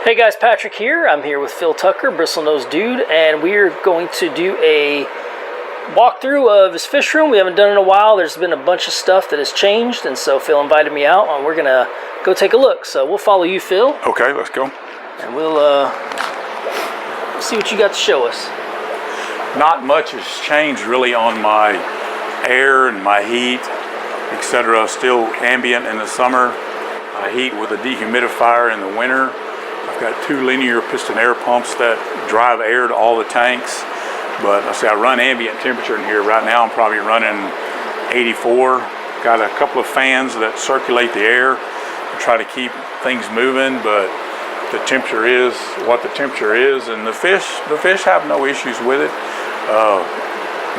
Hey guys, Patrick here. I'm here with Phil Tucker, Bristlenose Dude, and we're going to do a walkthrough of his fish room. We haven't done it in a while. There's been a bunch of stuff that has changed, and so Phil invited me out, and we're gonna go take a look. So we'll follow you, Phil. Okay, let's go. And we'll see what you got to show us. Not much has changed really on my air and my heat, etc. Still ambient in the summer. I heat with a dehumidifier in the winter. I've got two linear piston air pumps that drive air to all the tanks. But I say I run ambient temperature in here. Right now I'm probably running 84. Got a couple of fans that circulate the air to try to keep things moving, but the temperature is what the temperature is, and the fish have no issues with it.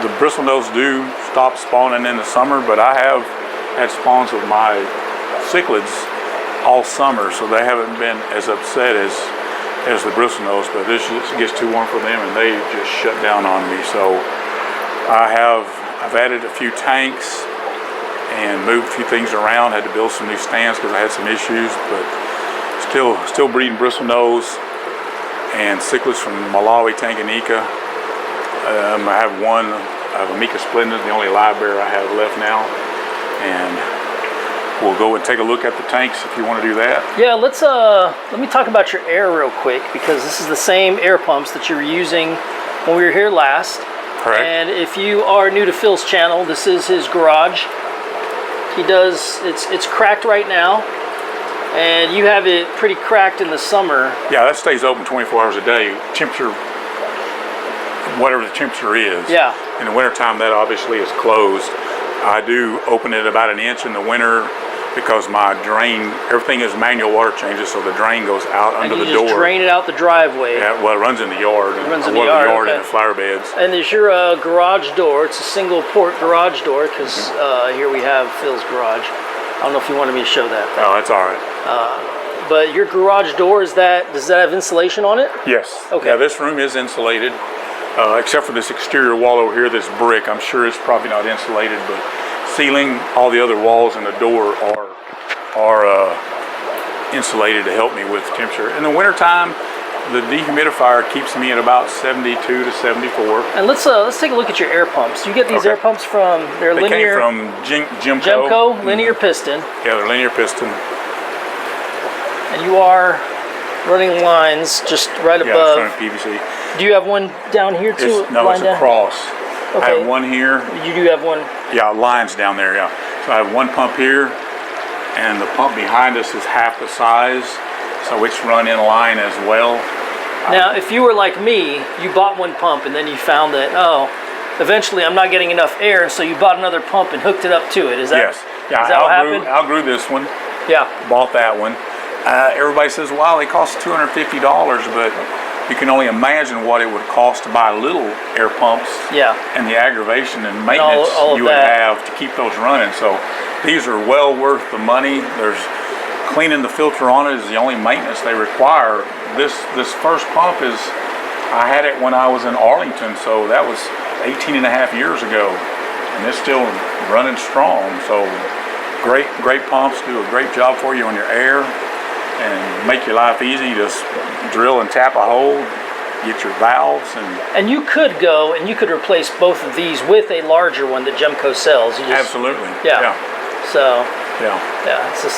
The bristlenose do stop spawning in the summer, but I have had spawns with my cichlids all summer, so they haven't been as upset as the bristlenose, but this gets too warm for them and they just shut down on me. So I've added a few tanks and moved a few things around. Had to build some new stands because I had some issues, but still breeding bristlenose and cichlids from Malawi, Tanganyika. I have a Mica splendid, the only live bear I have left now, and we'll go and take a look at the tanks if you want to do that. Yeah, let me talk about your air real quick, because this is the same air pumps that you were using when we were here last. Correct. And if you are new to Phil's channel, this is his garage. It's cracked right now, and you have it pretty cracked in the summer. Yeah, that stays open 24 hours a day. Temperature, whatever the temperature is. Yeah. In the wintertime, that obviously is closed. I do open it about an inch in the winter because my drain, everything is manual water changes, so the drain goes out under the door. And you just drain it out the driveway. Yeah, well, it runs in the yard. It runs in the yard, okay. And the flower beds. And there's your garage door. It's a single port garage door, because here we have Phil's garage. I don't know if you wanted me to show that. Oh, that's all right. But your garage door, does that have insulation on it? Yes. Okay. Yeah, this room is insulated, except for this exterior wall over here, this brick. I'm sure it's probably not insulated, but ceiling, all the other walls and the door are insulated to help me with temperature. In the wintertime, the dehumidifier keeps me at about 72 to 74. And let's take a look at your air pumps. You get these air pumps from They linear. came from Gemco linear piston. Yeah, they're linear piston. And you are running lines just right above. Yeah, it's running PVC. Do you have one down here too? No, it's a cross. Okay. I have one here. You do have one? Yeah, lines down there, yeah. So I have one pump here, and the pump behind us is half the size, so it's run in line as well. Now, if you were like me, you bought one pump and then you found that, eventually I'm not getting enough air, and so you bought another pump and hooked it up to it. Is that, yes. Yeah, is that what happened? Outgrew this one. Yeah. Bought that one. Everybody says, wow, they cost $250, but you can only imagine what it would cost to buy little air pumps. Yeah. And the aggravation and maintenance you would have to keep those running. So these are well worth the money. There's cleaning the filter on it is the only maintenance they require. This first pump I had it when I was in Arlington, so that was 18 and a half years ago, and it's still running strong. So great pumps do a great job for you on your air and make your life easy. Just drill and tap a hole, get your valves, and you could go and you could replace both of these with a larger one that Gemco sells. Absolutely. Yeah. So yeah, it's the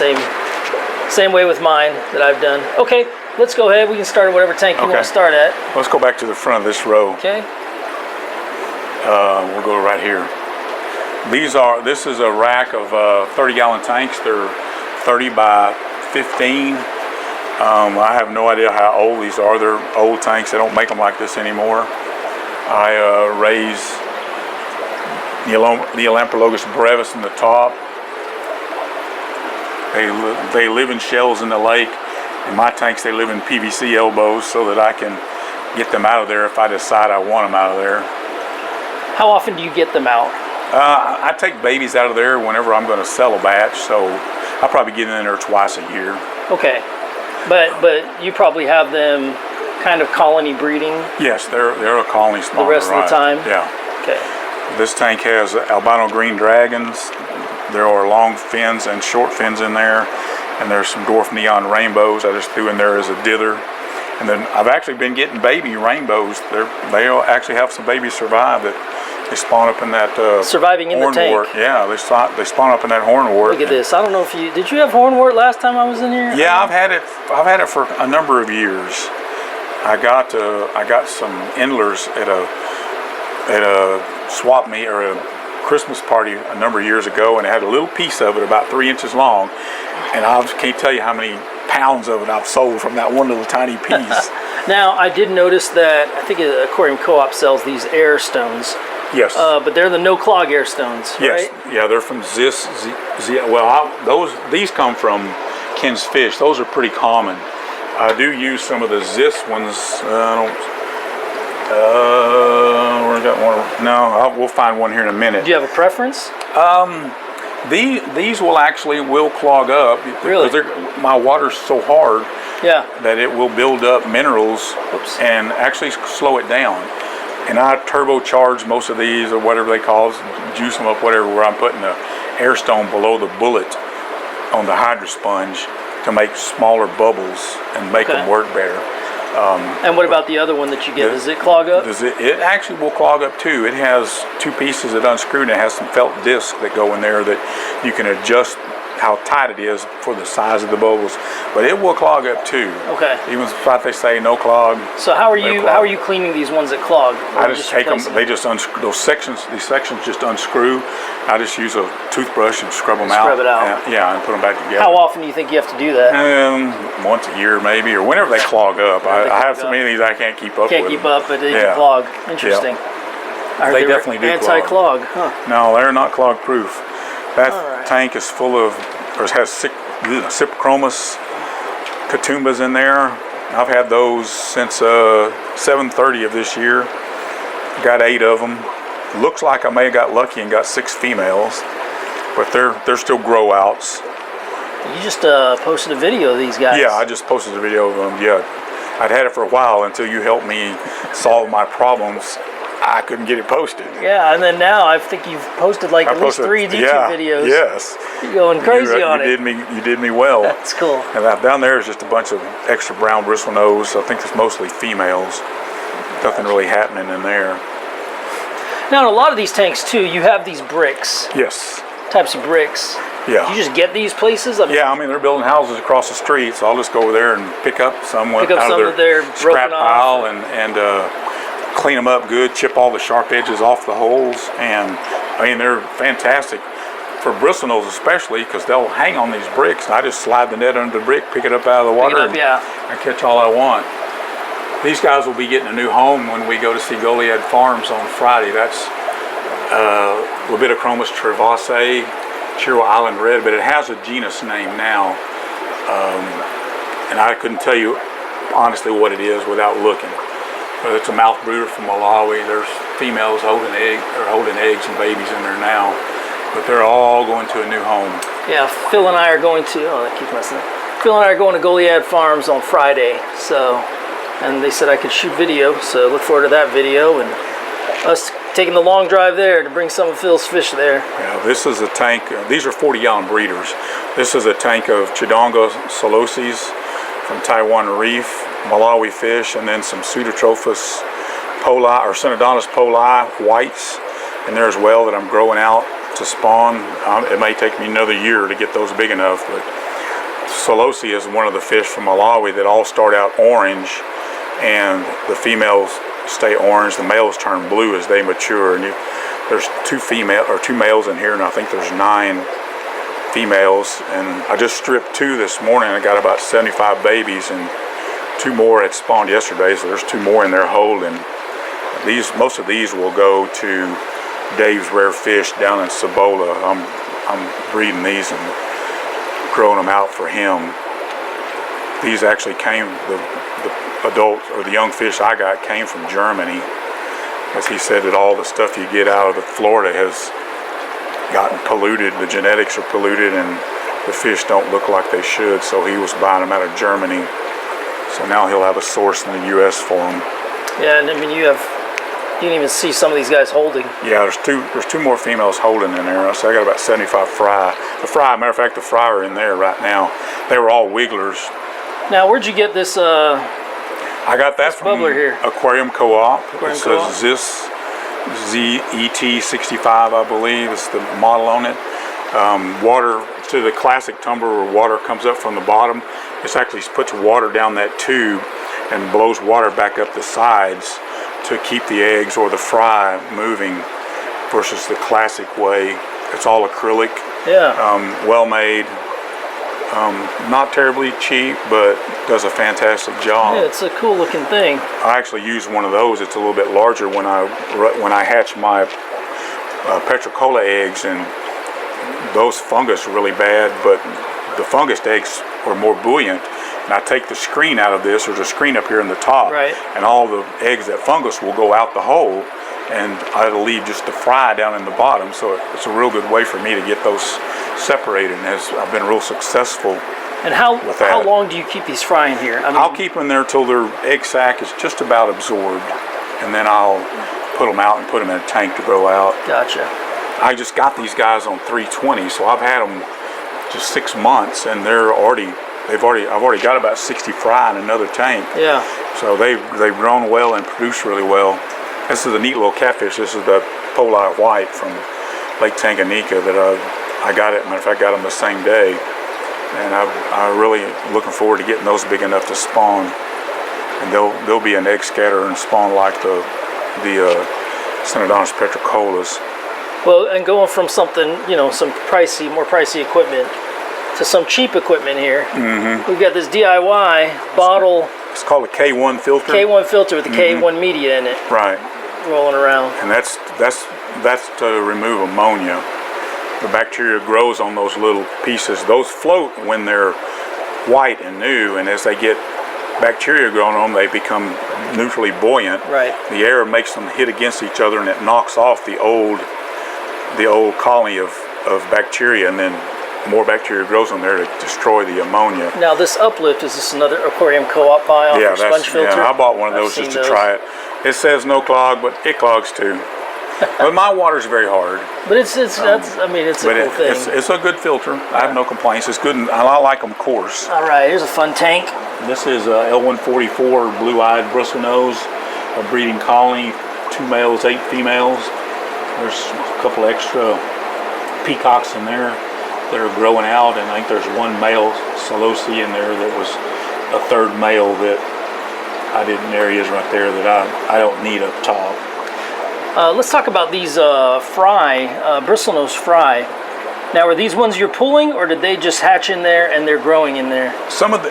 same way with mine that I've done. Okay, let's go ahead. We can start at whatever tank you want to start at. Let's go back to the front of this row. Okay. We'll go right here. This is a rack of 30-gallon tanks. They're 30 by 15. I have no idea how old these are. They're old tanks. They don't make them like this anymore. I raise the Elampologus brevis in the top. They live in shells in the lake. In my tanks, they live in PVC elbows so that I can get them out of there if I decide I want them out of there. How often do you get them out? I take babies out of there whenever I'm going to sell a batch, so I'll probably get in there twice a year. Okay, but you probably have them kind of colony breeding? Yes, they're a colony spawner. The rest of the time? Yeah. Okay. This tank has albino green dragons. There are long fins and short fins in there, and there's some dwarf neon rainbows I just threw in there as a dither. And then I've actually been getting baby rainbows. They actually have some babies survive that they spawn up in that surviving in the tank. hornwort. Yeah, they spawn up in that hornwort. Look at this. I don't know if did you have hornwort last time I was in here? Yeah, I've had it for a number of years. I got some endlers at a swap meet or a Christmas party a number of years ago, and it had a little piece of it about 3 inches long, and I can't tell you how many pounds of it I've sold from that one little tiny piece. Now, I did notice that I think Aquarium Co-op sells these air stones. Yes. But they're the no clog air stones, yes. right? Yeah, they're from those come from Ken's Fish. Those are pretty common. I do use some of the Zis ones. We got one. No, we'll find one here in a minute. Do you have a preference? These will clog up. Really? Because my water's so hard. Yeah. That it will build up minerals. Oops. And actually slow it down. And I turbocharge most of these, or whatever they call it, juice them up, whatever, where I'm putting the air stone below the bullet on the hydro sponge to make smaller bubbles and make them work better. And what about the other one that you get? Does it clog up? It actually will clog up too. It has two pieces that unscrew, and it has some felt discs that go in there that you can adjust how tight it is for the size of the bubbles. But it will clog up too. Okay. Even if they say no clog. So how are you cleaning these ones that clog? I just take them. They just unscrew those sections. These sections just unscrew. I just use a toothbrush and scrub them out. Scrub it out. And put them back together. How often do you think you have to do that? Once a year maybe, or whenever they clog up. I have so many of these I can't keep up with. Can't keep up, but they do clog. Interesting. They definitely do anti-clog. Huh. No, they're not clog proof. That tank is full of, or has Cyprichromis Katumbas in there. I've had those since 7:30 of this year. Got 8 of them. Looks like I may have got lucky and got 6 females, but they're still grow outs. You just posted a video of these guys. Yeah, I just posted a video of them. Yeah, I'd had it for a while until you helped me solve my problems. I couldn't get it posted. Yeah, and then now I think you've posted like at least 3 YouTube videos. Yes. You're going crazy on it. You did me well. That's cool. And down there is just a bunch of extra brown bristlenose. I think it's mostly females. Nothing really happening in there. Now, in a lot of these tanks too, you have these bricks. Yes. Types of bricks. Yeah. Do you just get these places? I mean, they're building houses across the street, so I'll just go over there and pick up some out of their scrap pile and clean them up good, chip all the sharp edges off the holes, and I mean, they're fantastic for bristlenose especially, because they'll hang on these bricks, and I just slide the net under the brick, pick it up out of the water, and I catch all I want. These guys will be getting a new home when we go to see Goliad Farms on Friday. That's Libidochromis trevase, Chiro Island Red, but it has a genus name now, and I couldn't tell you honestly what it is without looking. But it's a mouth brooder from Malawi. There's females holding eggs and babies in there now, but they're all going to a new home. Yeah, Phil and I are going to. Oh, that keeps messing up. Phil and I are going to Goliad Farms on Friday, and they said I could shoot video, so look forward to that video and us taking the long drive there to bring some of Phil's fish there. Yeah, this is a tank. These are 40-gallon breeders. This is a tank of Chidonga soloses from Taiwan Reef, Malawi fish, and then some Pseudotrophus poli or Synodontis poli whites in there as well that I'm growing out to spawn. It may take me another year to get those big enough, but Solosi is one of the fish from Malawi that all start out orange, and the females stay orange. The males turn blue as they mature, and there's 2 males in here, and I think there's 9 females. And I just stripped 2 this morning. I got about 75 babies, and 2 more had spawned yesterday, so there's 2 more in there holding. Most of these will go to Dave's Rare Fish down in Cibola. I'm breeding these and growing them out for him. These actually came, the adult or the young fish I got came from Germany, as he said that all the stuff you get out of Florida has gotten polluted. The genetics are polluted and the fish don't look like they should, so he was buying them out of Germany. So now he'll have a source in the U.S. for them. Yeah, and I mean, you have You can even see some of these guys holding. Yeah, there's two more females holding in there. So I got about 75 fry. The fry, matter of fact, the fry are in there right now. They were all wigglers. Now, where'd you get this? I got that from bubbler here. Aquarium Co-op. Aquarium It Co-op. says ZET65, I believe, is the model on it. Water to the classic tumbler where water comes up from the bottom. It actually puts water down that tube and blows water back up the sides to keep the eggs or the fry moving versus the classic way. It's all acrylic. Yeah. Well made. Not terribly cheap, but does a fantastic job. Yeah, it's a cool looking thing. I actually use one of those. It's a little bit larger when I hatch my Petricola eggs, and those fungus are really bad, but the fungus eggs are more buoyant. And I take the screen out of this. There's a screen up here in the top, right, and all the eggs that fungus will go out the hole, and I'll leave just the fry down in the bottom. So it's a real good way for me to get those separated, and I've been real successful. And how with that. How long do you keep these fry in here? I mean, I'll keep them there till their egg sac is just about absorbed, and then I'll put them out and put them in a tank to grow out. Gotcha. I just got these guys on 320, so I've had them just 6 months, and I've already got about 60 fry in another tank. Yeah. So they've grown well and produced really well. This is a neat little catfish. This is the Poli White from Lake Tanganyika that I got it. Matter of fact, I got them the same day, and I'm really looking forward to getting those big enough to spawn. And they'll be an egg scatter and spawn like the Synodontis petricolas. Well, and going from something, some more pricey equipment to some cheap equipment here. Mm-hmm. We've got this DIY bottle. It's called a K1 filter. K1 filter with the K1 media in it. Right. Rolling around. And that's to remove ammonia. The bacteria grows on those little pieces. Those float when they're white and new, and as they get bacteria growing on them, they become neutrally buoyant. Right. The air makes them hit against each other, and it knocks off the old colony of bacteria, and then more bacteria grows on there to destroy the ammonia. Now this Uplift, is this another Aquarium Co-op buy off sponge filter? Yeah, I bought one of those just to try it. It says no clog, but it clogs too. But my water's very hard. But it's a cool thing. It's a good filter. I have no complaints. It's good, and I like them coarse. All right, here's a fun tank. This is L144 blue-eyed Bristlenose, a breeding colony, 2 males, 8 females. There's a couple extra peacocks in there that are growing out, and I think there's one male Solosi in there that was a third male that there he is right there that I don't need up top. Let's talk about these Bristlenose fry. Now, are these ones you're pulling, or did they just hatch in there and they're growing in there?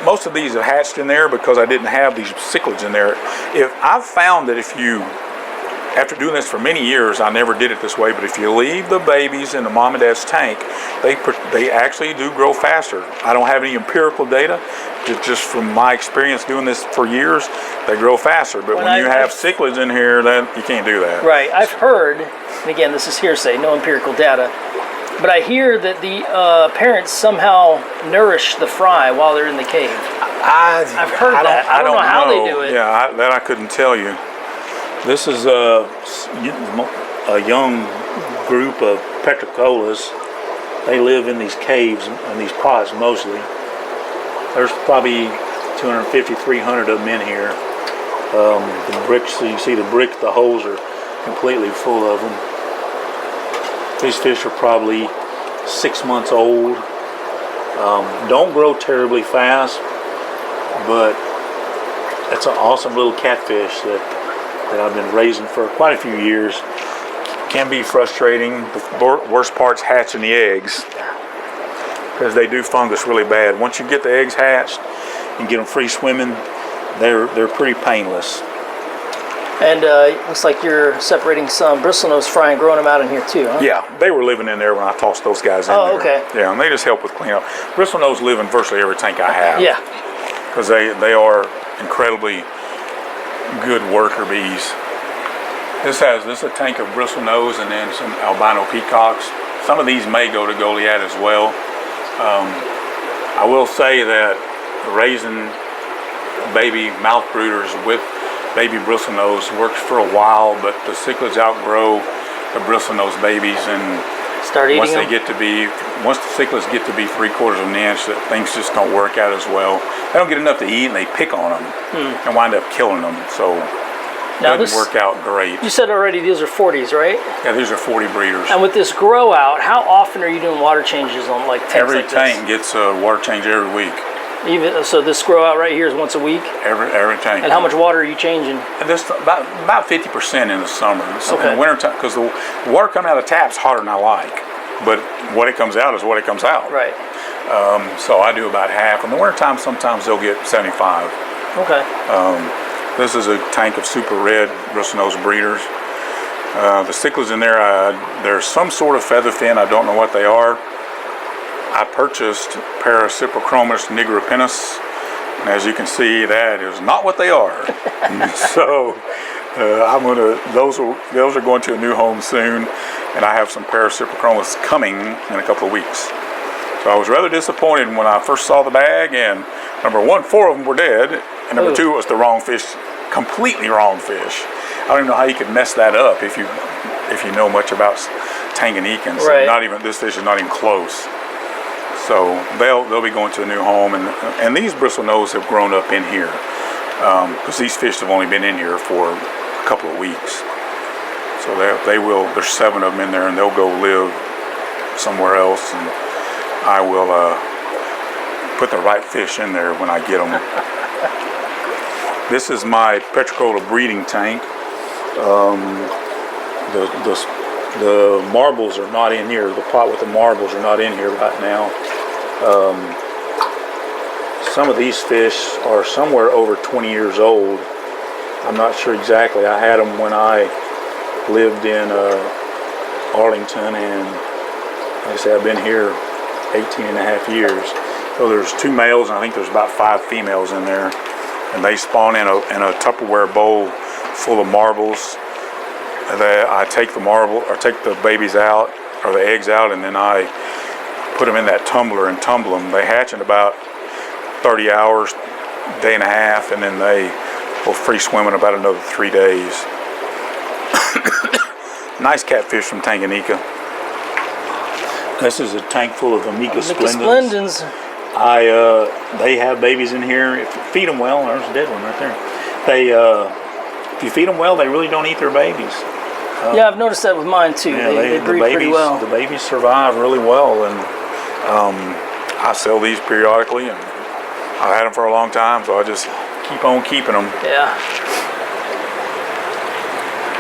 Most of these have hatched in there because I didn't have these cichlids in there. I've found that after doing this for many years, I never did it this way, but if you leave the babies in the mom and dad's tank, they actually do grow faster. I don't have any empirical data, just from my experience doing this for years, they grow faster. But when you have cichlids in here, then you can't do that. Right. I've heard, and again, this is hearsay, no empirical data, but I hear that the parents somehow nourish the fry while they're in the cave. I've heard that. I don't know how they do it. Yeah, that I couldn't tell you. This is a young group of petricolas. They live in these caves and these pots mostly. There's probably 250, 300 of them in here. The bricks, so you see the holes are completely full of them. These fish are probably 6 months old. Don't grow terribly fast, but it's an awesome little catfish that I've been raising for quite a few years. Can be frustrating. The worst part's hatching the eggs, because they do fungus really bad. Once you get the eggs hatched and get them free swimming, they're pretty painless. And looks like you're separating some Bristlenose fry and growing them out in here too, huh? Yeah, they were living in there when I tossed those guys in there. Oh, okay. Yeah, and they just help with cleanup. Bristlenose live in virtually every tank I have. Yeah. Because they are incredibly good worker bees. This is a tank of Bristlenose and then some albino peacocks. Some of these may go to Goliath as well. I will say that raising baby mouth brooders with baby bristlenose. Works for a while, but the cichlids outgrow the bristlenose babies, and start eating once them? once the cichlids get to be 3/4 of an inch, that things just don't work out as well. They don't get enough to eat, and they pick on them and wind up killing them. So now it doesn't work out great. You said already these are 40s, right? Yeah, these are 40 breeders. And with this grow out, how often are you doing water changes on like tanks Every like tank gets a water change every week. Even so, this grow out right here is once a week. Every tank. And how much water are you changing? And this about 50% in the summer. So Okay. in the winter time, because the water coming out of the tap's hotter than I like, but what it comes out is what it comes out. Right. So I do about half. In the winter time, sometimes they'll get 75. Okay. This is a tank of super red bristlenose breeders. The cichlids in there, there's some sort of feather fin. I don't know what they are. I purchased Parasiprochromis nigropennis, and as you can see, that is not what they are. So those are going to a new home soon, and I have some Parasiprochromis coming in a couple of weeks. So I was rather disappointed when I first saw the bag, and number one, 4 of them were dead, and number 2, it was the wrong fish, completely wrong fish. I don't even know how you could mess that up if you know much about Tanganyikans. Right. Not even, this fish is not even close. So they'll be going to a new home, and these bristlenose have grown up in here because these fish have only been in here for a couple of weeks. So they will. There's 7 of them in there, and they'll go live somewhere else, and I will put the right fish in there when I get them. This is my Petricola breeding tank. The marbles are not in here. The pot with the marbles are not in here right now. Some of these fish are somewhere over 20 years old. I'm not sure exactly. I had them when I lived in Arlington, and like I say, I've been here 18 and a half years. So there's 2 males, and I think there's about 5 females in there, and they spawn in a Tupperware bowl full of marbles. I take the babies out, or the eggs out, and then I put them in that tumbler and tumble them. They hatch in about 30 hours, day and a half, and then they will free swim in about another 3 days. Nice catfish from Tanganyika. This is a tank full of Amica splendens. They have babies in here. If you feed them well, there's a dead one right there. If you feed them well, they really don't eat their babies. Yeah, I've noticed that with mine too. Yeah, they breed pretty well. The babies survive really well, and I sell these periodically, and I've had them for a long time, so I just keep on keeping them. Yeah.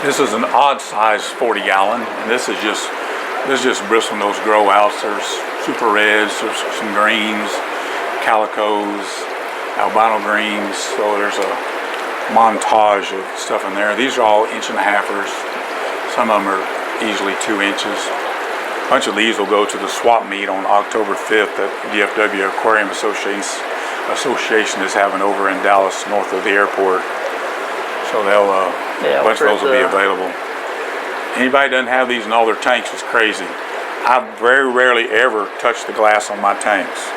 This is an odd size 40 gallon, and this is just bristlenose grow outs. There's super reds, there's some greens, calicos, albino greens, so there's a montage of stuff in there. These are all 1.5-inchers. Some of them are easily 2 inches. A bunch of these will go to the swap meet on October 5th that DFW Aquarium Association is having over in Dallas, north of the airport. So they'll a bunch of those will be available. Anybody doesn't have these in all their tanks is crazy. I very rarely ever touch the glass on my tanks,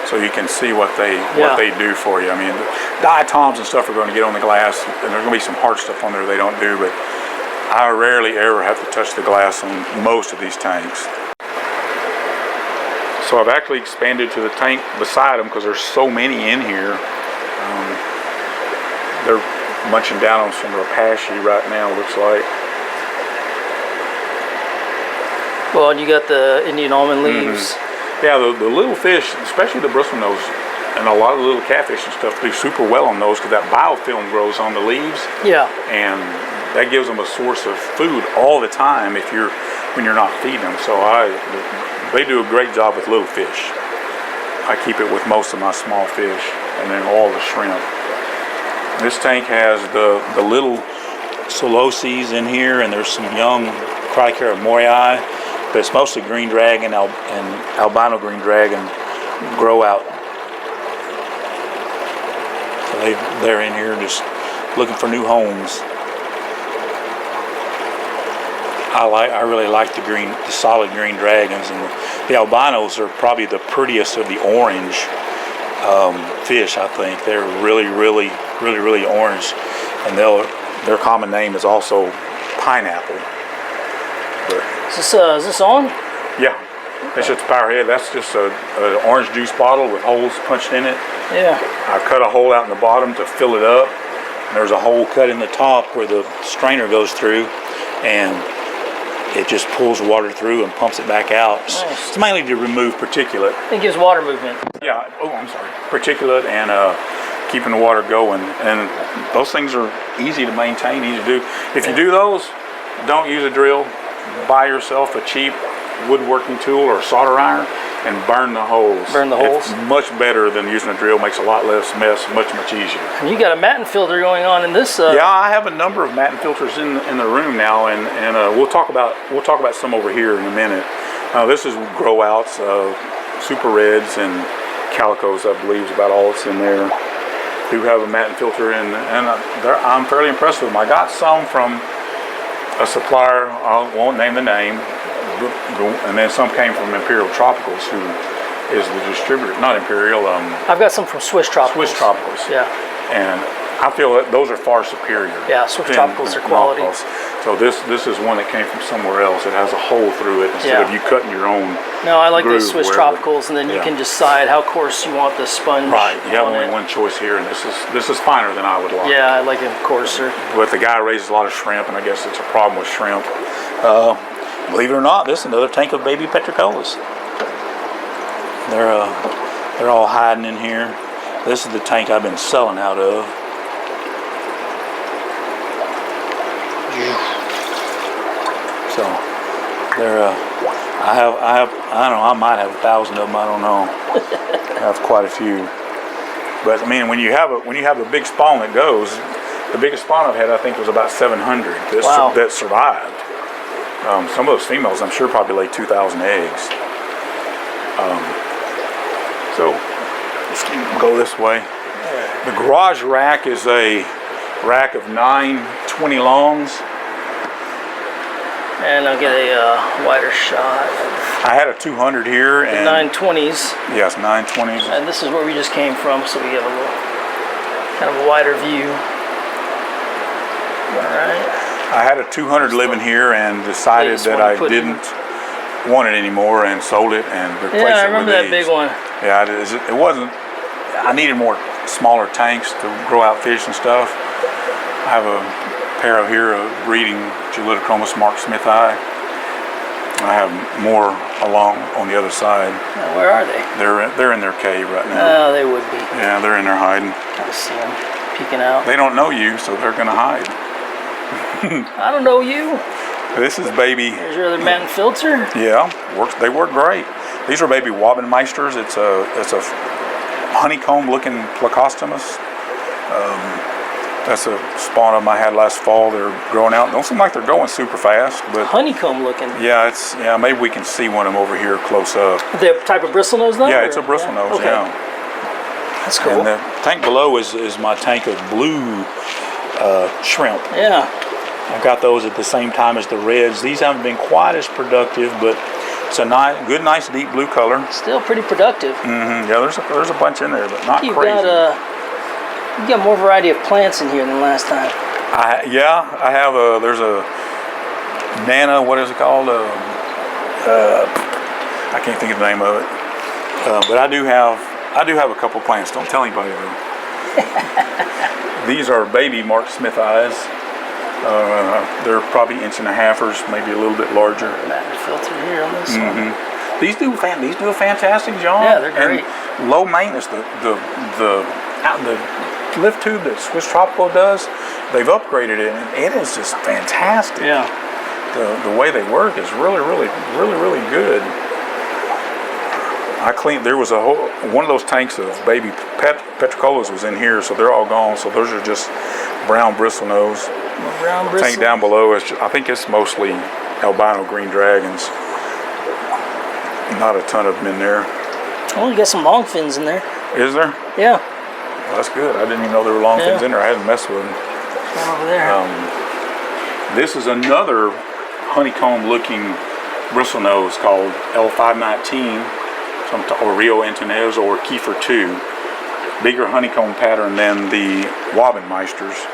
so you can see what they do for you. I mean, diatoms and stuff are going to get on the glass, and there's going to be some hard stuff on there they don't do, but I rarely ever have to touch the glass on most of these tanks. So I've actually expanded to the tank beside them because there's so many in here. They're munching down on some rapashi right now, looks like. Well, you got the Indian almond leaves. Yeah, the little fish, especially the bristlenose, and a lot of the little catfish and stuff do super well on those because that biofilm grows on the leaves. Yeah. And that gives them a source of food all the time when you're not feeding them. So they do a great job with little fish. I keep it with most of my small fish and then all the shrimp. This tank has the little Soloses in here, and there's some young Cricara morii, but it's mostly green dragon and albino green dragon grow out. So they're in here just looking for new homes. I really like the solid green dragons, and the albinos are probably the prettiest of the orange fish. I think they're really orange, and their common name is also pineapple. But Is this on? yeah, that's just the power head. That's just an orange juice bottle with holes punched in it. Yeah. I cut a hole out in the bottom to fill it up. There's a hole cut in the top where the strainer goes through, and it just pulls water through and pumps it back out. Nice. It's mainly to remove particulate. It gives water movement. Yeah, oh, I'm sorry. Particulate and keeping the water going. And those things are easy to maintain, easy to do. If you do those, don't use a drill. Buy yourself a cheap woodworking tool or solder iron and burn the holes. Burn the holes? It's much better than using a drill. Makes a lot less mess, much easier. And you got a matting filter going on in this. Yeah, I have a number of matting filters in the room now, and we'll talk about some over here in a minute. This is grow outs, super reds and calicos, I believe is about all that's in there. Do have a matting filter, and I'm fairly impressed with them. I got some from a supplier, I won't name the name, and then some came from Imperial Tropicals, who is the distributor. Not Imperial. I've got some from Swiss Tropicals. Swiss Tropicals. Yeah. And I feel that those are far superior. Yeah, Swiss Tropicals are quality. Knockoffs. So this is one that came from somewhere else. It has a hole through it instead of you cutting your own. No, I like those Swiss wherever. Tropicals, and then you can decide how coarse you want the sponge. Right. You have on only it. one choice here, and this is finer than I would like. Yeah, I like it coarser. But the guy raises a lot of shrimp, and I guess it's a problem with shrimp. Believe it or not, this is another tank of baby petricolas. They're all hiding in here. This is the tank I've been selling out of. So they're I don't know, I might have 1,000 of them, I don't know. I have quite a few. But I mean, when you have a big spawn that goes, the biggest spawn I've had I think was about 700 that survived. Some of those females I'm sure probably laid 2,000 eggs. So let's go this way. The garage rack is a rack of 9 20 longs. And I'll get a wider shot. I had a 200 here and 920s. Yes, 920s. And this is where we just came from, so we have a little kind of a wider view. All right. I had a 200 living here and decided that I didn't want it anymore and sold it and replaced it with these. Yeah, I remember that big one. Yeah, it wasn't. I needed more smaller tanks to grow out fish and stuff. I have a pair of here of breeding Gelitochromis Mark Smith eye. I have more along on the other side. Now, where are they? They're in their cave right now. Oh, they would be. Yeah, they're in there hiding. I see them peeking out. They don't know you, so they're gonna hide. I don't know you. This is baby. There's your other matting filter. Yeah, they work great. These are baby Wobbenmeisters. It's a honeycomb looking Plecostomus. That's a spawn of them I had last fall. They're growing out. Don't seem like they're going super fast, but Honeycomb looking. yeah. Maybe we can see one of them over here close up. The type of bristlenose though? Yeah, it's a bristlenose. Okay. Yeah. That's cool. And the tank below is my tank of blue shrimp. Yeah. I've got those at the same time as the reds. These haven't been quite as productive, but it's a nice deep blue color. Still pretty productive. Mm-hmm. Yeah, there's a bunch in there, but not crazy. You got more variety of plants in here than last time. I have there's a Nana, what is it called? I can't think of the name of it. But I do have a couple plants. Don't tell anybody though. These are baby Mark Smith eyes. They're probably 1.5-inchers, maybe a little bit larger. Matting filter here on this one. These do a fantastic job. Yeah, they're great. And low maintenance. The lift tube that Swiss Tropical does, they've upgraded it, and it is just fantastic. Yeah. The way they work is really good. There was one of those tanks of baby petricolas was in here, so they're all gone. So those are just brown bristlenose. Brown The tank down below is, I think it's mostly albino green dragons. Not a ton of them in there. Oh, you got some long fins in there. Is there? Yeah. Well, that's good. I didn't even know there were long fins in there. I hadn't messed with them. One over there. This is another honeycomb-looking bristlenose called L519, or Rio Antonez, or Kiefer 2. Bigger honeycomb pattern than the Wobbenmeisters.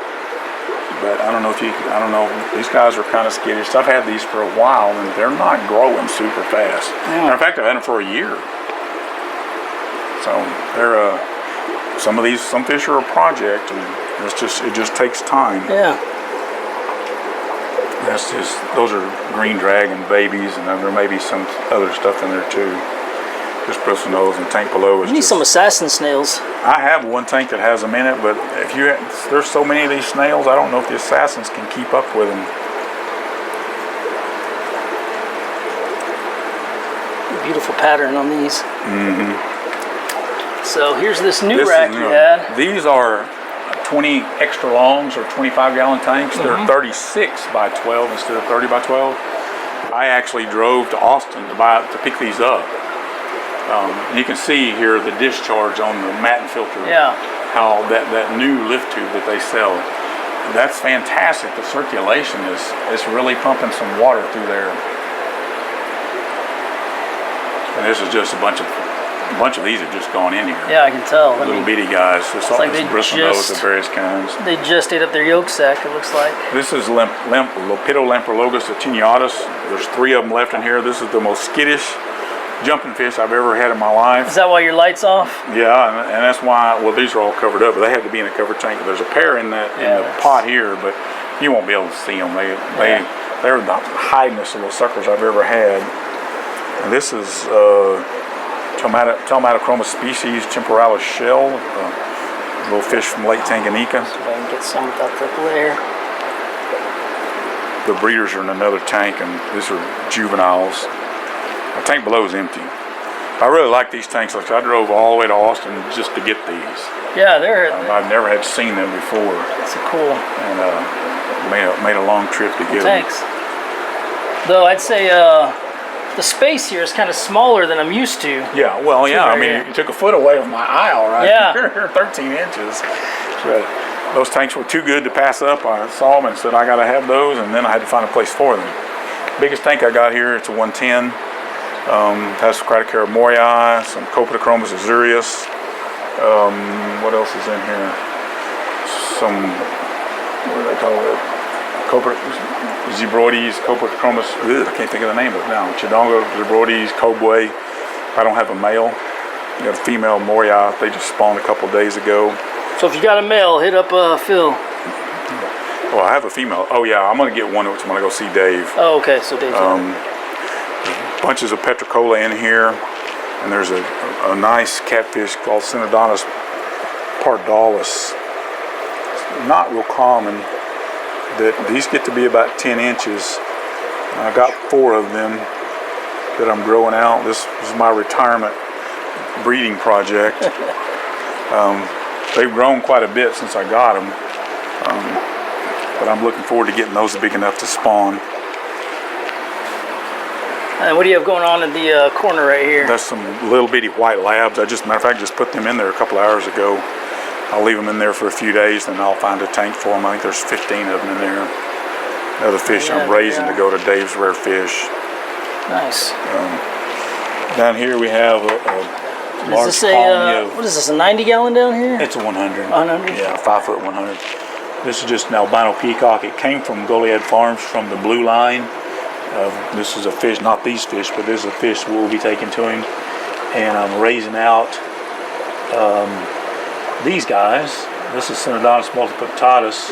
But I don't know if you, I don't know, these guys are kind of skittish. I've had these for a while and they're not growing super fast. Yeah. In fact, I've had them for a year. So they're, some fish are a project, and it just takes time. Yeah. Those are green dragon babies, and then there may be some other stuff in there too. Just Bristlenose and tank below is You need just, some assassin snails. I have one tank that has them in it, but there's so many of these snails, I don't know if the assassins can keep up with them. Beautiful pattern on these. Mm-hmm. So here's this new rack you had. These are 20 extra longs or 25-gallon tanks. They're 36 by 12 instead of 30 by 12. I actually drove to Austin to pick these up. You can see here the discharge on the matin filter. Yeah. How that new lift tube that they sell. That's fantastic. The circulation is really pumping some water through there. And this is just a bunch of these have just gone in here. Yeah, I can tell. Little bitty guys. It's like they Bristlenose of various kinds. They just ate up their yolk sac, it looks like. This is Lepidolamprologus attenuatus. There's 3 of them left in here. This is the most skittish jumping fish I've ever had in my life. Is that why your light's off? Yeah, and that's why, well, these are all covered up, but they have to be in a covered tank. There's a pair in the pot here, but you won't be able to see them. They're the hidingest little suckers I've ever had. And this is Tomatochroma species, temporalis shell, little fish from Lake Tanganyika. So I can get some without the glare. The breeders are in another tank, and these are juveniles. The tank below is empty. I really like these tanks. Like I drove all the way to Austin just to get these. Yeah, they're. I've never had seen them before. That's cool. And made a long trip to get them. Thanks. Though I'd say the space here is kind of smaller than I'm used to. Yeah, well, yeah. I mean, you took a foot away of my aisle, right? Yeah. 13 inches. But those tanks were too good to pass up. I saw them and said I got to have those, and then I had to find a place for them. Biggest tank I got here, it's a 110. Has Cratocara morii, some Copetochromis azureus. What else is in here? Some, what do they call it? Zebroides, Copetochromis. I can't think of the name of it now. Chidongo, Zebroides, Cobway. I don't have a male. I got a female morii. They just spawned a couple days ago. So if you got a male, hit up Phil. Oh, I have a female. Oh yeah, I'm gonna get one when I go see Dave. Oh, okay, so Dave. Bunches of Petricola in here, and there's a nice catfish called Synodontis pardalis. It's not real common. These get to be about 10 inches. I got 4 of them that I'm growing out. This is my retirement breeding project. They've grown quite a bit since I got them, but I'm looking forward to getting those big enough to spawn. And what do you have going on in the corner right here? That's some little bitty white labs. Matter of fact, just put them in there a couple hours ago. I'll leave them in there for a few days, then I'll find a tank for them. I think there's 15 of them in there. Other fish I'm raising to go to Dave's Rare Fish. Nice. Down here we have a large colony of... What is this, a 90-gallon down here? It's a 100. 100? Yeah, 5 foot 100. This is just an albino peacock. It came from Goliad Farms from the blue line. This is a fish, not these fish, but this is a fish we'll be taking to him. And I'm raising out these guys. This is Synodontis multipunctatus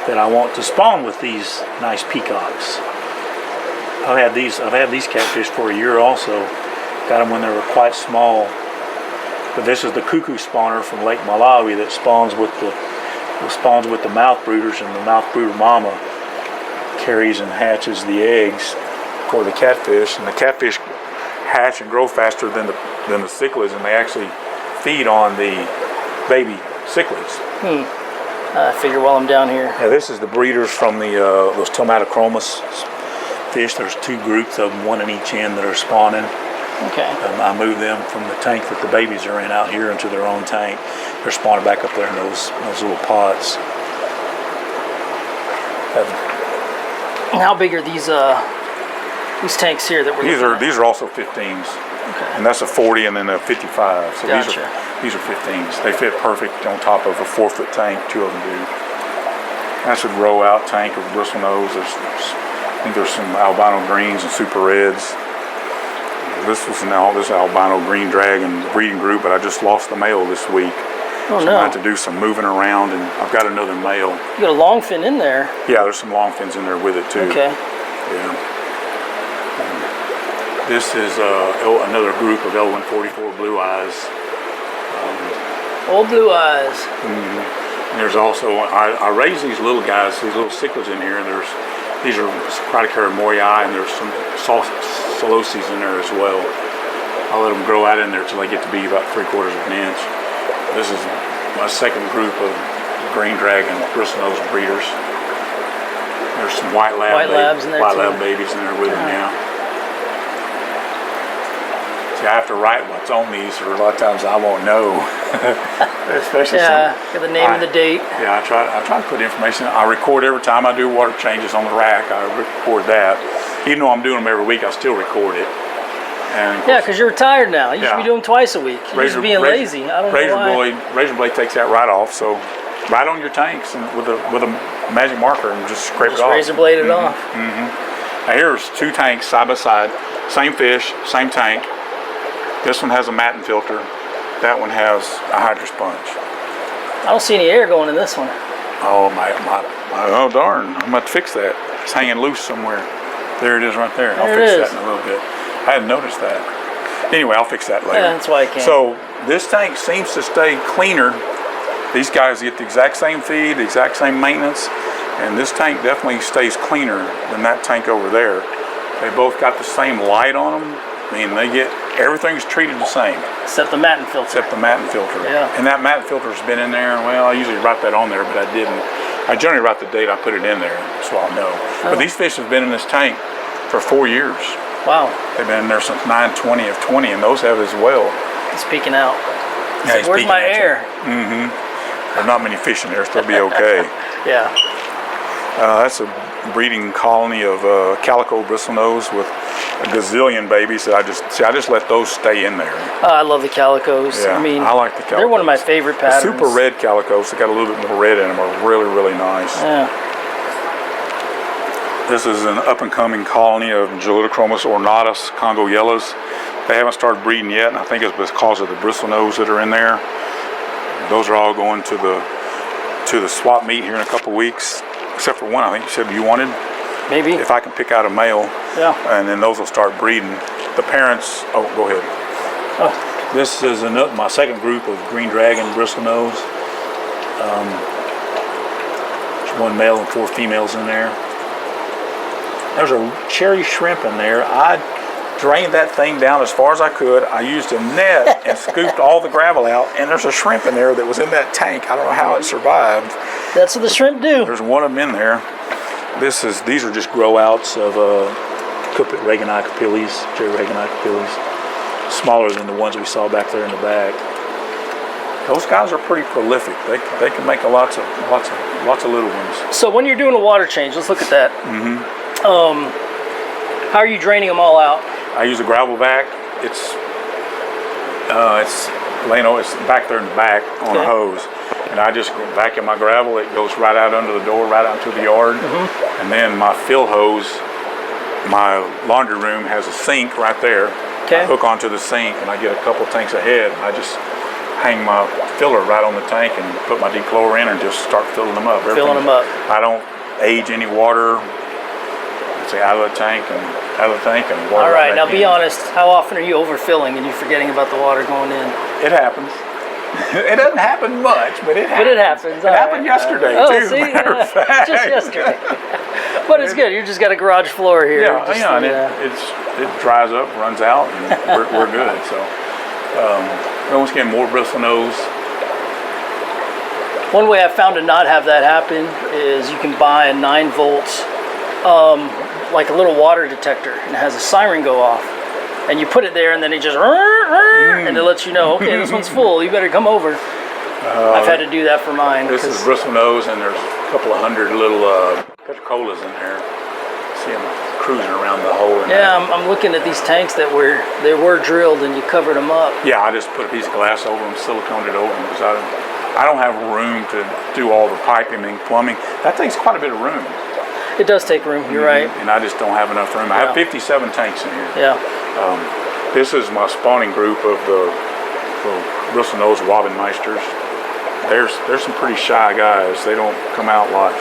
that I want to spawn with these nice peacocks. I've had these catfish for a year also. Got them when they were quite small. But this is the cuckoo spawner from Lake Malawi that spawns with the mouth brooders, and the mouth brooder mama carries and hatches the eggs for the catfish, and the catfish hatch and grow faster than the cichlids, and they actually feed on the baby cichlids. I figure while I'm down here. Yeah, this is the breeders from those Tomatochroma fish. There's 2 groups of them, 1 in each end, that are spawning. Okay. I moved them from the tank that the babies are in out here into their own tank. They're spawning back up there in those little pots. How big are these tanks here that we're These are also 15s. Okay. And that's a 40 and then a 55. So Gotcha. these are 15s. They fit perfect on top of a 4-foot tank. 2 of them do. That's a grow out tank of Bristlenose. I think there's some albino greens and super reds. This was this albino green dragon breeding group, but I just lost the male this week. Oh, so no. I had to do some moving around, and I've got another male. You got a long fin in there. Yeah, there's some long fins in there with it too. Okay. Yeah. This is another group of L144 blue eyes. Old blue eyes. And there's also, I raise these little guys, these little cichlids in here. These are Criticara moyai, and there's some soloses in there as well. I'll let them grow out in there until they get to be about 3/4 of an inch. This is my second group of green dragon Bristlenose breeders. There's some white labs in there too. Lab babies in there with them now. See, I have to write what's on these, or a lot of times I won't know. Especially got the name and the date. Yeah, I try to put information. I record every time I do water changes on the rack. I record that. Even though I'm doing them every week, I still record it. And Yeah, because you're retired now. You should be doing twice a week. You're just being lazy. I don't know why. Razor blade takes that right off. So right on your tanks and with a magic marker and just scrape it off. Razor blade it off. Now here's two tanks side by side. Same fish, same tank. This one has a matin filter. That one has a hydro sponge. I don't see any air going in this one. Oh oh darn! I'm about to fix that. It's hanging loose somewhere. There it is right there. I'll fix that in a little bit. I hadn't noticed that. Anyway, I'll fix that later. Yeah, that's why I can't. So this tank seems to stay cleaner. These guys get the exact same feed, the exact same maintenance, and this tank definitely stays cleaner than that tank over there. They both got the same light on them. I mean, everything's treated the same. Except the matin filter. Except the matin filter. Yeah. And that matin filter's been in there. Well, I usually write that on there, but I didn't. I generally write the date I put it in there, so I'll know. But these fish have been in this tank for 4 years. Wow. They've been in there since 9/20 of 20, and those have as well. He's peeking out. Yeah, he's Where's peeking my at you. air? There's not many fish in there, so they'll be okay. Yeah. That's a breeding colony of calico bristlenose with a gazillion babies that I just let those stay in there. I love the calicos. Yeah, I mean, I like the calicos. They're one of my favorite patterns. The super red calicos, they got a little bit more red in them, are really, really nice. Yeah. This is an up-and-coming colony of Gelitochromis ornatus Congo yellows. They haven't started breeding yet, and I think it's because of the bristlenose that are in there. Those are all going to the swap meet here in a couple weeks, except for one I think you said you wanted. Maybe. If I can pick out a male, Yeah. and then those will start breeding. The parents, oh, go ahead. Oh. This is my second group of green dragon bristlenose. There's one male and 4 females in there. There's a cherry shrimp in there. I drained that thing down as far as I could. I used a net and scooped all the gravel out, and there's a shrimp in there that was in that tank. I don't know how it survived. That's what the shrimp do. There's one of them in there. These are just grow outs of Regani capilles, Cherry Regani capilles. Smaller than the ones we saw back there in the back. Those guys are pretty prolific. They can make lots of little ones. So when you're doing a water change, let's look at that. How are you draining them all out? I use a gravel vac. It's back there in the back on a hose, and I just vacuum my gravel. It goes right out under the door, right out into the yard, and then my fill hose. My laundry room has a sink right there. Okay. I hook onto the sink, and I get a couple tanks ahead. I just hang my filler right on the tank and put my dechlor in and just start filling them up. Filling them up. I don't age any water. Say out of the tank and water. All right, now be honest. How often are you overfilling and you're forgetting about the water going in? It happens. It doesn't happen much, but it happens. But it happens. It happened yesterday too. See? Matter of fact. Just yesterday. But it's good. You just got a garage floor here. Yeah, and it dries up, runs out, and we're good. So, once again, more bristlenose. One way I've found to not have that happen is you can buy a 9 volts, like a little water detector, and it has a siren go off. And you put it there, and then it just and it lets you know, okay, this one's full. You better come over. I've had to do that for mine. This is bristlenose, and there's a couple of hundred little petricolas in there. See them cruising around the hole. I'm looking at these tanks that were drilled, and you covered them up. Yeah, I just put a piece of glass over them, siliconed it over them, because I don't have room to do all the piping and plumbing. That takes quite a bit of room. It does take room, you're right. And I just don't have enough room. I have 57 tanks in here. Yeah. This is my spawning group of the Bristlenose Robin Meisters. There's some pretty shy guys. They don't come out a lot.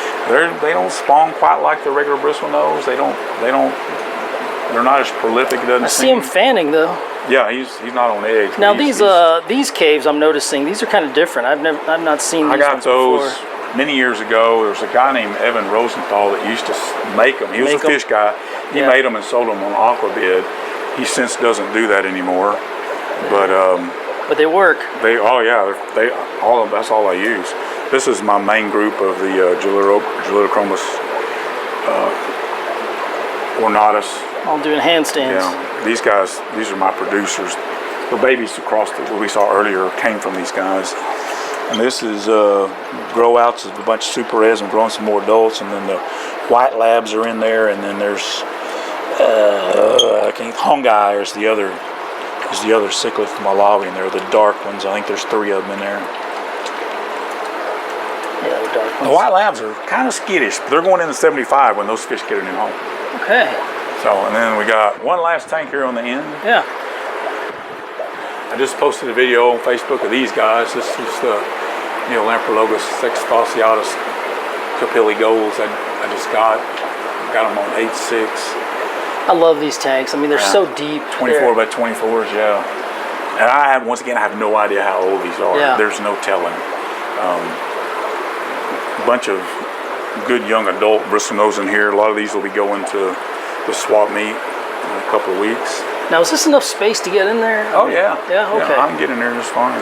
They don't spawn quite like the regular Bristlenose. They're not as prolific. It doesn't I see him fanning though. Yeah, he's not on eggs. Now these caves I'm noticing, these are kind of different. I've not seen these I got ones those before. many years ago. There was a guy named Evan Rosenthal that used to make them. He was a fish guy. He made them and sold them on Aquabid. He since doesn't do that anymore. But they work. That's all I use. This is my main group of the Gelitochromis ornatus. All doing handstands. Yeah, these are my producers. The babies that we saw earlier came from these guys. And this is grow outs of a bunch of super reds. I'm growing some more adults, and then the white labs are in there, and then there's Hongai is the other cichlid from my lobby, and they're the dark ones. I think there's 3 of them in there. Yeah, the dark ones. The white labs are kind of skittish, but they're going into 75 when those fish get a new home. Okay. So, and then we got one last tank here on the end. Yeah. I just posted a video on Facebook of these guys. This is the Lamprologus sexfasciatus capilli golds I just got them on 8.6. I love these tanks. I mean, they're so deep. 24 by 24s, yeah. And once again, I have no idea how old these are. Yeah. There's no telling. A bunch of good young adult Bristlenose in here. A lot of these will be going to the swap meet in a couple of weeks. Now, is this enough space to get in there? Oh yeah. Yeah. Okay. Yeah, I can get in there just fine.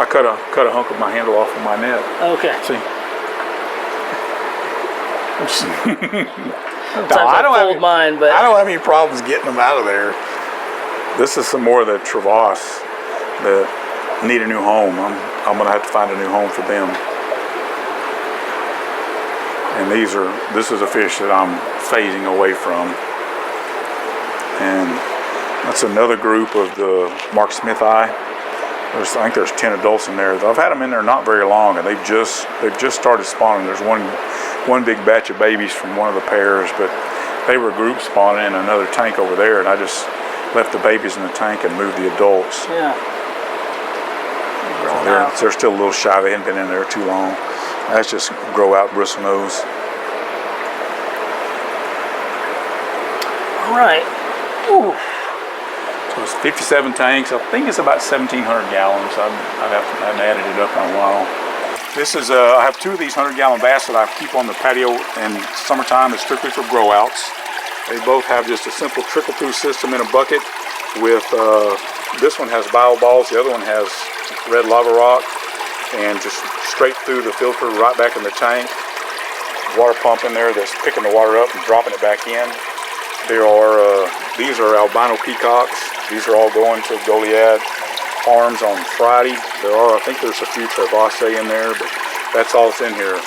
I cut a hunk of my handle off of my net. Okay. See. Sometimes I fold mine, but I don't have any problems getting them out of there. This is some more of the Travas that need a new home. I'm gonna have to find a new home for them. And this is a fish that I'm phasing away from. And that's another group of the Mark Smith eye. I think there's 10 adults in there. I've had them in there not very long, and they've just started spawning. There's one big batch of babies from one of the pairs, but they were group spawning in another tank over there, and I just left the babies in the tank and moved the adults. Yeah. They're still a little shy. They hadn't been in there too long. That's just grow out Bristlenose. All right. Ooh. So it's 57 tanks. I think it's about 1,700 gallons. I haven't added it up in a while. This is I have 2 of these 100-gallon bass that I keep on the patio in summertime. It's strictly for grow outs. They both have just a simple trickle-through system in a bucket with, this one has bioballs, the other one has red lava rock, and just straight through the filter right back in the tank. Water pump in there that's picking the water up and dropping it back in. These are albino peacocks. These are all going to Goliad Farms on Friday. I think there's a few Travase in there, but that's all that's in here.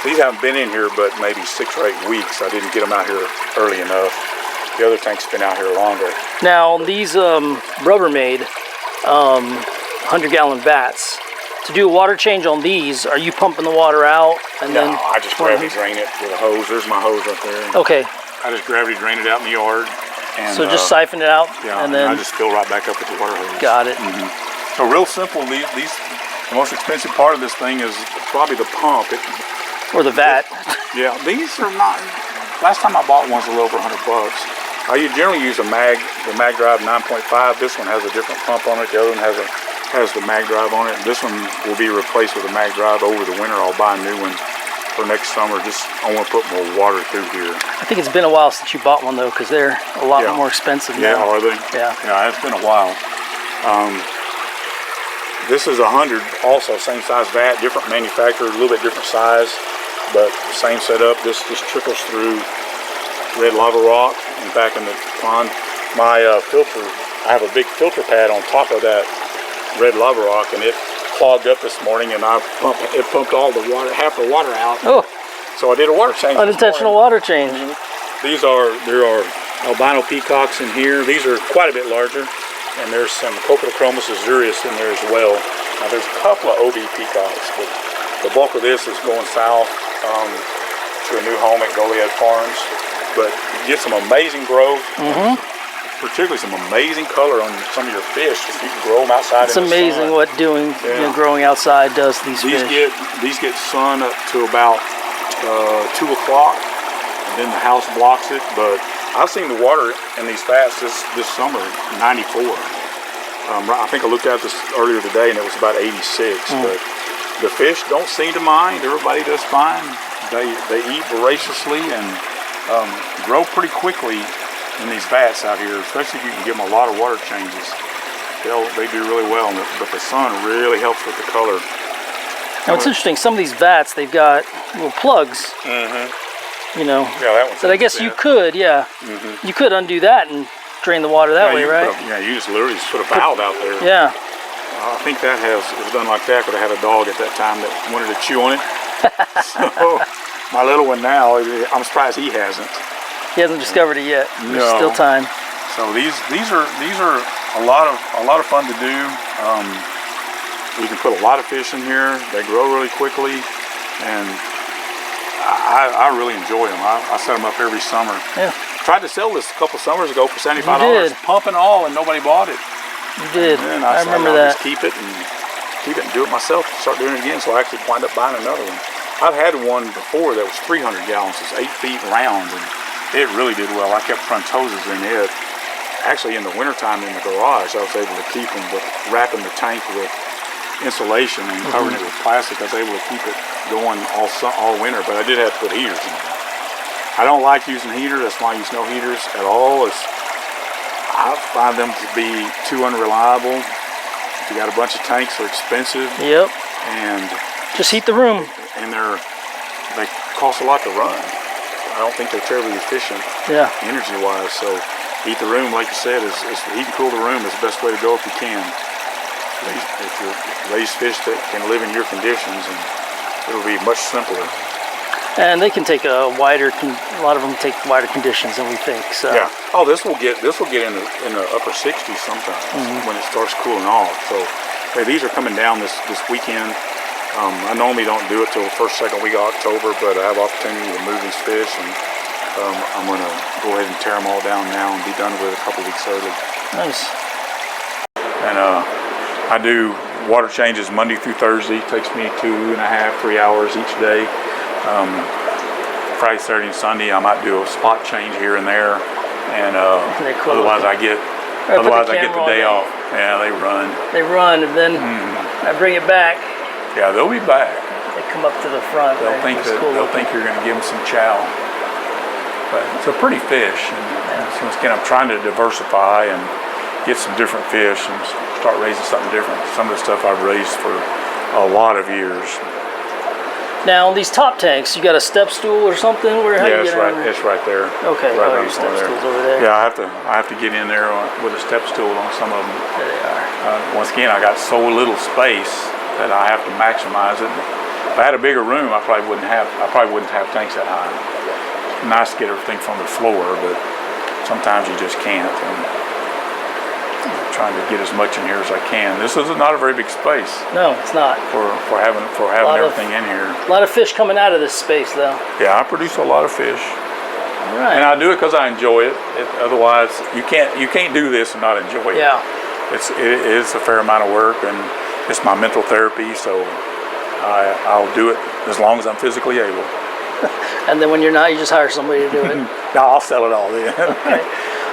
These haven't been in here but maybe 6 or 8 weeks. I didn't get them out here early enough. The other tank's been out here longer. Now these Rubbermaid 100-gallon vats, to do a water change on these, are you pumping the water out and then? No, I just gravity drain it with a hose. There's my hose up there. Okay. I just gravity drain it out in the yard. And, so just siphon it out, yeah, and then I just fill right back up with the water hose. Got it. So real simple. The most expensive part of this thing is probably the pump. Or the vat. Yeah, these are not. Last time I bought one's a little over $100. I generally use the mag drive 9.5. This one has a different pump on it. The other one has the mag drive on it. This one will be replaced with a mag drive over the winter. I'll buy a new one for next summer. I want to put more water through here. I think it's been a while since you bought one though, because they're a lot more expensive now. Yeah, are they? Yeah. Yeah, it's been a while. This is 100, also same size vat, different manufacturer, a little bit different size, but same setup. This just trickles through red lava rock and back in the pond. My filter, I have a big filter pad on top of that red lava rock, and it clogged up this morning, and it pumped all the water, half the water out. Oh. So I did a water change. Unintentional water change. There are albino peacocks in here. These are quite a bit larger, and there's some Cichlid azureus in there as well. Now there's a couple of OB peacocks, but the bulk of this is going south to a new home at Goliad Farms. But you get some amazing growth, particularly some amazing color on some of your fish if you can grow them outside. It's amazing what doing growing outside does to these fish. These get sun up to about 2 o'clock, and then the house blocks it. But I've seen the water in these fats this summer 94. I think I looked at this earlier today, and it was about 86. But the fish don't seem to mind. Everybody does fine. They eat voraciously and grow pretty quickly in these vats out here, especially if you can give them a lot of water changes. They do really well, but the sun really helps with the color. Now it's interesting, some of these vats, they've got little plugs, you know, that I guess you could, you could undo that and drain the water that way, right? You just literally put a valve out there. Yeah. I think that was done like that because I had a dog at that time that wanted to chew on it. So my little one now, I'm surprised he hasn't. He hasn't discovered it yet. There's still time. So these are a lot of fun to do. You can put a lot of fish in here. They grow really quickly, and I really enjoy them. I set them up every summer. Yeah. Tried to sell this a couple summers ago for $75, pump and all, and nobody bought it. You did. And then I remember that. Just keep it and do it myself. Start doing it again. So I actually wind up buying another one. I've had one before that was 300 gallons. It's 8 feet round, and it really did well. I kept front hoses in it. Actually, in the wintertime in the garage, I was able to keep them, but wrapping the tank with insulation and covering it with plastic, I was able to keep it going all winter. But I did have to put heaters in there. I don't like using heaters. That's why I use no heaters at all. I find them to be too unreliable. If you got a bunch of tanks, they're expensive. Yep. And just heat the room. And they cost a lot to run. I don't think they're terribly efficient energy-wise. So heat the room, like you said, is heat and cool the room is the best way to go if you can. If you raise fish that can live in your conditions, and it'll be much simpler. And they can take a lot of them take wider conditions than we think. So yeah. Oh, this will get in the upper 60s sometimes when it starts cooling off. So hey, these are coming down this weekend. I normally don't do it till the first, second week of October, but I have opportunity to move these fish, and I'm going to go ahead and tear them all down now and be done with it a couple weeks early. Nice. And I do water changes Monday through Thursday. It takes me 2.5, 3 hours each day. Friday, Saturday, and Sunday, I might do a spot change here and there, and otherwise I get the day off. Yeah, they run. They run, and then I bring it back. Yeah, they'll be back. They come up to the front. They'll think you're going to give them some chow. But it's a pretty fish, and so again, I'm trying to diversify and get some different fish and start raising something different. Some of the stuff I've raised for a lot of years. Now, these top tanks, you got a step stool or something? It's right there. Okay, right your step stool's over there. Yeah, I have to get in there with a step stool on some of them. There they are. Once again, I got so little space that I have to maximize it. If I had a bigger room, I probably wouldn't have tanks that high. It's nice to get everything from the floor, but sometimes you just can't. And I'm trying to get as much in here as I can. This is not a very big space. No, it's not. For having everything in here. A lot of fish coming out of this space, though. Yeah, I produce a lot of fish. All right. And I do it because I enjoy it. Otherwise, you can't do this and not enjoy it. Yeah. It is a fair amount of work, and it's my mental therapy. So I'll do it as long as I'm physically able. And then when you're not, you just hire somebody to do it. No, I'll sell it all then. Okay.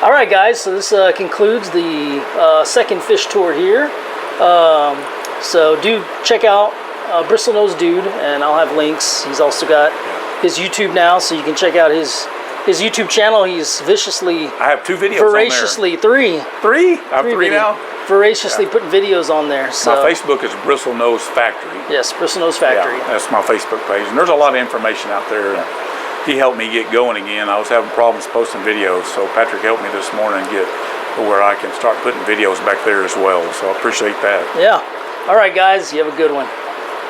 All right, guys. So this concludes the second fish tour here. So do check out Bristlenose Dude, and I'll have links. He's also got his YouTube now, so you can check out his YouTube channel. He's viciously. I have 2 videos. Voraciously, on there. 3. I have 3 now. Voraciously putting videos on there. So. My Facebook is Bristlenose Factory. Yes, Bristlenose Factory. Yeah, that's my Facebook page, and there's a lot of information out there. He helped me get going again. I was having problems posting videos, so Patrick helped me this morning get to where I can start putting videos back there as well. So I appreciate that. Yeah. All right, guys. You have a good one.